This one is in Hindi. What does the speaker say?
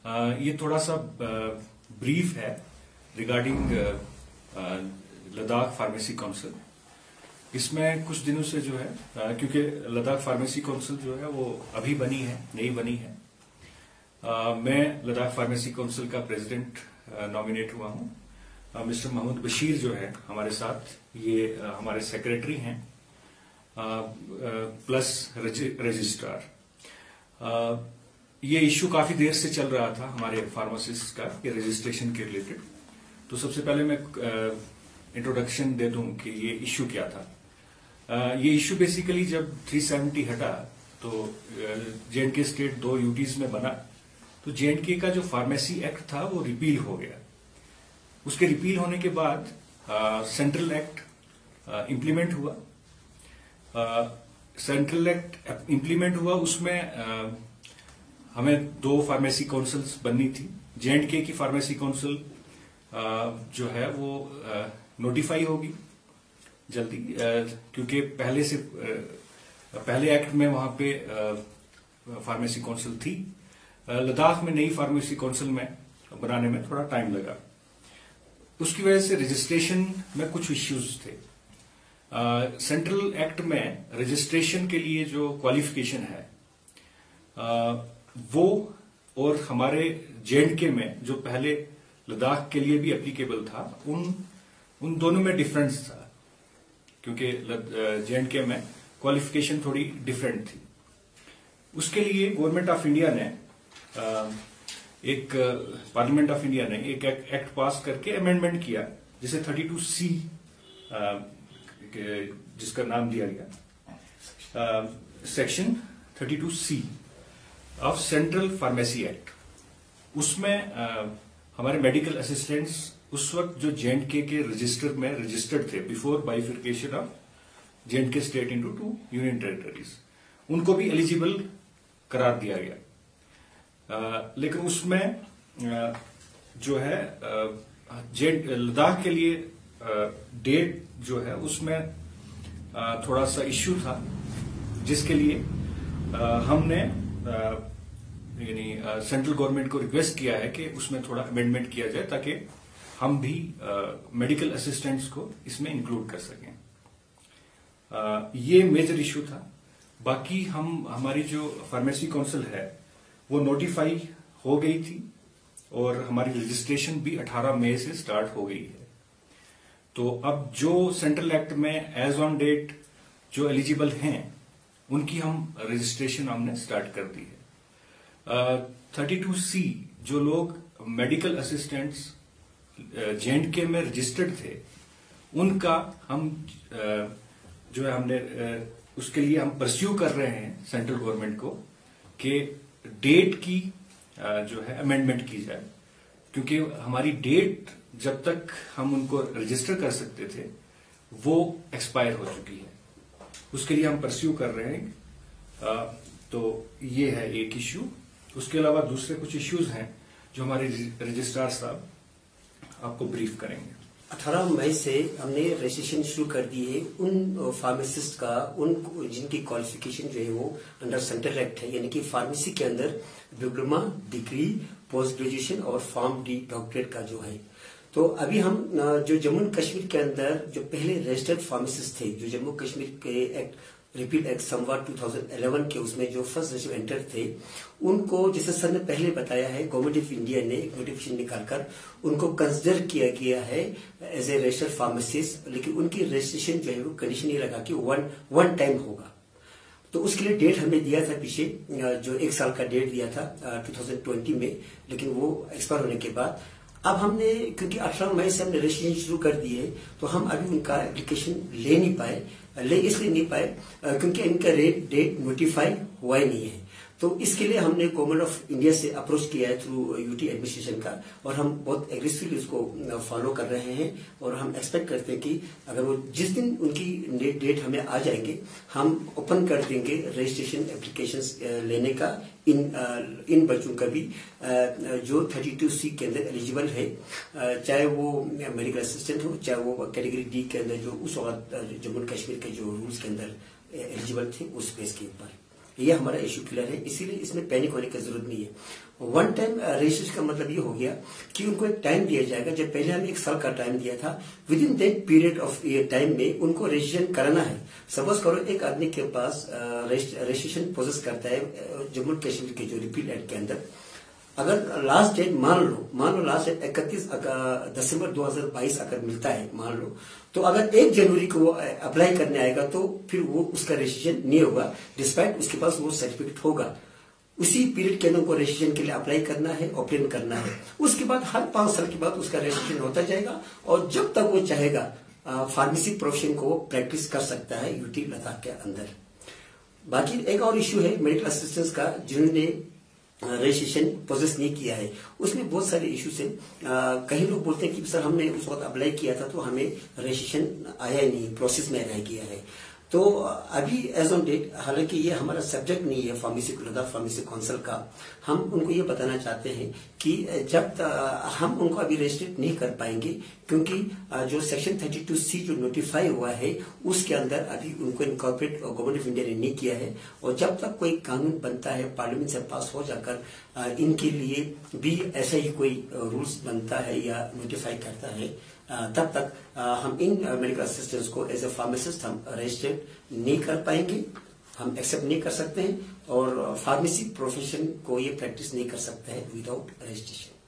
ये थोड़ा सा ब्रीफ है रिगार्डिंग लद्दाख फार्मेसी काउंसिल। इसमें कुछ दिनों से जो है क्योंकि लद्दाख फार्मेसी काउंसिल जो है वो अभी बनी है, नई बनी है। मैं लद्दाख फार्मेसी काउंसिल का प्रेसिडेंट नॉमिनेट हुआ हूं। मिस्टर महमूद बशीर जो है हमारे साथ, ये हमारे सेक्रेटरी हैं प्लस रजिस्ट्रार। ये इश्यू काफी देर से चल रहा था हमारे फार्मासिस्ट का, ये रजिस्ट्रेशन के रिलेटेड। तो सबसे पहले मैं इंट्रोडक्शन दे दूं कि ये इश्यू क्या था। ये इश्यू बेसिकली जब 370 हटा तो J&K स्टेट 2 यूटीज में बना, तो J&K का जो फार्मेसी एक्ट था वो रिपील हो गया। उसके रिपील होने के बाद सेंट्रल एक्ट इम्प्लीमेंट हुआ। सेंट्रल एक्ट इम्प्लीमेंट हुआ, उसमें हमें 2 फार्मेसी काउंसिल्स बननी थी। J&K की फार्मेसी काउंसिल जो है वो नोटिफाई होगी जल्दी, क्योंकि पहले एक्ट में वहां पे फार्मेसी काउंसिल थी। लद्दाख में नई फार्मेसी काउंसिल में बनाने में थोड़ा टाइम लगा। उसकी वजह से रजिस्ट्रेशन में कुछ इश्यूज थे। सेंट्रल एक्ट में रजिस्ट्रेशन के लिए जो क्वालिफिकेशन है वो और हमारे J&K में जो पहले लद्दाख के लिए भी एप्लीकेबल था, उन दोनों में डिफरेंस था, क्योंकि J&K में क्वालिफिकेशन थोड़ी डिफरेंट थी। उसके लिए गवर्नमेंट ऑफ इंडिया ने पार्लियामेंट ऑफ इंडिया ने एक एक्ट पास करके अमेंडमेंट किया, जिसे 32C जिसका नाम दिया गया, section 32C of central pharmacy act. उसमें हमारे मेडिकल असिस्टेंट्स उस वक्त जो J&K के रजिस्टर में रजिस्टर्ड थे before बाइफिकेशन of J&K state into 2 union territories, उनको भी एलिजिबल करार दिया गया। लेकिन उसमें जो है लद्दाख के लिए डेट जो है उसमें थोड़ा सा इश्यू था, जिसके लिए हमने यानी सेंट्रल गवर्नमेंट को रिक्वेस्ट किया है कि उसमें थोड़ा अमेंडमेंट किया जाए, ताकि हम भी मेडिकल असिस्टेंट्स को इसमें इंक्लूड कर सकें। ये मेजर इश्यू था। बाकी हमारी जो फार्मेसी काउंसिल है वो नोटिफाई हो गई थी और हमारी रजिस्ट्रेशन भी 18 मई से स्टार्ट हो गई है। तो अब जो सेंट्रल एक्ट में एज ऑन डेट जो एलिजिबल हैं उनकी हम रजिस्ट्रेशन हमने स्टार्ट कर दी है। 32C जो लोग मेडिकल असिस्टेंट्स J&K में रजिस्टर्ड थे, उनका हम जो है हमने उसके लिए हम परस्यू कर रहे हैं सेंट्रल गवर्नमेंट को कि डेट की जो है अमेंडमेंट की जाए, क्योंकि हमारी डेट जब तक हम उनको रजिस्टर कर सकते थे वो एक्सपायर हो चुकी है। उसके लिए हम परस्यू कर रहे हैं। तो ये है एक इश्यू। उसके अलावा दूसरे कुछ इश्यूज हैं जो हमारे रजिस्ट्रार साहब आपको ब्रीफ करेंगे। 18 मई से हमने रजिस्ट्रेशन शुरू कर दी है उन फार्मासिस्ट का, उन जिनकी क्वालिफिकेशन जो है वो अंडर सेंट्रल एक्ट है, यानी कि फार्मेसी के अंदर डिप्लोमा, डिग्री, पोस्ट ग्रेजुएशन और फार्म डी डॉक्टरेट का जो है। तो अभी हम जो जम्मू कश्मीर के अंदर जो पहले रजिस्टर्ड फार्मासिस्ट थे, जो जम्मू कश्मीर के एक्ट रिपीट एक्ट समवार 2011 के उसमें जो फर्स्ट रजिस्टर एंटर थे, उनको जैसे सर ने पहले बताया है, गवर्नमेंट ऑफ इंडिया ने एक नोटिफिकेशन निकालकर उनको कंसिडर किया गया है एज ए रजिस्टर्ड फार्मासिस्ट, लेकिन उनकी रजिस्ट्रेशन जो है वो कंडीशन ये लगा कि वन टाइम होगा। तो उसके लिए डेट हमने दिया था पीछे, जो 1 साल का डेट दिया था 2020 में, लेकिन वो एक्सपायर होने के बाद अब हमने, क्योंकि 18 मई से हमने रजिस्ट्रेशन शुरू कर दी है, तो हम अभी उनका एप्लीकेशन ले नहीं पाए। इसलिए नहीं पाए क्योंकि इनका डेट नोटिफाई हुआ ही नहीं है। तो इसके लिए हमने गवर्नमेंट ऑफ इंडिया से अप्रोच किया है थ्रू यूटी एडमिनिस्ट्रेशन का, और हम बहुत एग्रेसिवली उसको फॉलो कर रहे हैं। और हम एक्सपेक्ट करते हैं कि अगर वो जिस दिन उनकी डेट हमें आ जाएंगे, हम ओपन कर देंगे रजिस्ट्रेशन एप्लीकेशंस लेने का इन बच्चों का भी जो 32C के अंदर एलिजिबल है, चाहे वो मेडिकल असिस्टेंट हो, चाहे वो कैटेगरी डी के अंदर जो उस वक्त जम्मू कश्मीर के जो रूल्स के अंदर एलिजिबल थे उस बेस के ऊपर। ये हमारा इश्यू क्लियर है, इसीलिए इसमें पैनिक होने की जरूरत नहीं है। वन टाइम रजिस्ट्रेशन का मतलब ये हो गया कि उनको एक टाइम दिया जाएगा। जब पहले हमें 1 साल का टाइम दिया था, with in that period of time में उनको रजिस्ट्रेशन कराना है। सपोज करो एक आदमी के पास रजिस्ट्रेशन प्रोसेस करता है जम्मू कश्मीर के जो रिपील एक्ट के अंदर, अगर लास्ट डेट मान लो लास्ट डेट 31 दिसंबर 2022 अगर मिलता है मान लो, तो अगर 1 जनवरी को वो अप्लाई करने आएगा तो फिर वो उसका रजिस्ट्रेशन नहीं होगा, डिस्पाइट उसके पास वो सर्टिफिकेट होगा। उसी पीरियड के अंदर उनको रजिस्ट्रेशन के लिए अप्लाई करना है, ऑप्टेन करना है। उसके बाद हर 5 साल के बाद उसका रजिस्ट्रेशन होता जाएगा और जब तक वो चाहेगा फार्मेसी प्रोफेशन को प्रैक्टिस कर सकता है यूटी लद्दाख के अंदर। बाकी एक और इश्यू है मेडिकल असिस्टेंस का, जिन्होंने रजिस्ट्रेशन प्रोसेस नहीं किया है, उसमें बहुत सारे इश्यूज हैं। कई लोग बोलते हैं कि सर हमने उस वक्त अप्लाई किया था तो हमें रजिस्ट्रेशन आया ही नहीं, प्रोसेस में रह गया है। तो अभी एज ऑन डेट, हालांकि ये हमारा सब्जेक्ट नहीं है फार्मेसी लद्दाख फार्मेसी काउंसिल का, हम उनको ये बताना चाहते हैं कि जब हम उनको अभी रजिस्ट्रेट नहीं कर पाएंगे, क्योंकि जो सेक्शन 32C जो नोटिफाई हुआ है उसके अंदर अभी उनको इनकॉर्पोरेट गवर्नमेंट ऑफ इंडिया ने नहीं किया है। और जब तक कोई कानून बनता है, पार्लियामेंट से पास हो जाकर इनके लिए भी ऐसा ही कोई रूल्स बनता है या नोटिफाई करता है, तब तक हम इन मेडिकल असिस्टेंट्स को एज ए फार्मासिस्ट हम रजिस्टर्ड नहीं कर पाएंगे, हम एक्सेप्ट नहीं कर सकते हैं और फार्मेसी प्रोफेशन को ये प्रैक्टिस नहीं कर सकता है विदाउट रजिस्ट्रेशन।